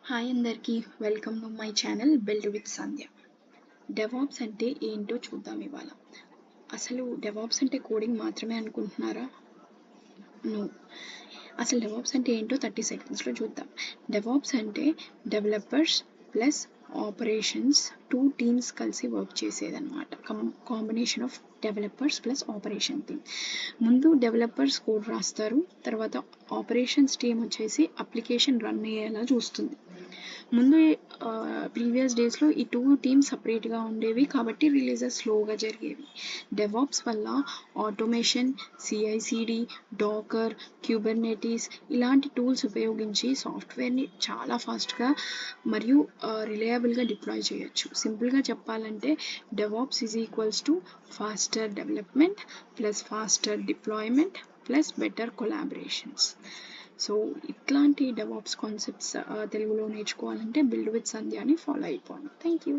Hi అందరికీ welcome to my channel build with Sandhya. DevOps అంటే ఏంటో చూద్దాం ఇవాళ. అసలు డెవాప్స్ అంటే కోడింగ్ మాత్రమే అనుకుంటున్నారా? నో. అసలు డెవాప్స్ అంటే ఏంటో 30 సెకండ్స్లో చూద్దాం. డెవాప్స్ అంటే డెవలపర్స్ ప్లస్ ఆపరేషన్స్ 2 టీమ్స్ కలిసి వర్క్ చేసేదన్నమాట. Combination of developers plus operation team. ముందు డెవలపర్స్ కోడ్ రాస్తారు, తర్వాత ఆపరేషన్స్ టీమ్ వచ్చేసి అప్లికేషన్ రన్ అయ్యేలా చూస్తుంది. ముందు ప్రీవియస్ డేస్లో ఈ 2 టీమ్స్ సపరేట్గా ఉండేవి కాబట్టి రిలీజెస్ స్లోగా జరిగేవి. డెవాప్స్ వల్ల ఆటోమేషన్, CI/CD, డాకర్, క్యూబర్నెటీస్ ఇలాంటి టూల్స్ ఉపయోగించి సాఫ్ట్వేర్ని చాలా ఫాస్ట్గా మరియు రిలయబుల్గా డిప్లాయ్ చేయొచ్చు. సింపుల్గా చెప్పాలంటే DevOps is equals to faster development plus faster deployment plus better collaborations. So ఇట్లాంటి డెవాప్స్ కాన్సెప్ట్స్ తెలుగులో నేర్చుకోవాలంటే బిల్డ్ విత్ సంధ్యాని ఫాలో అయిపోండి. Thank you.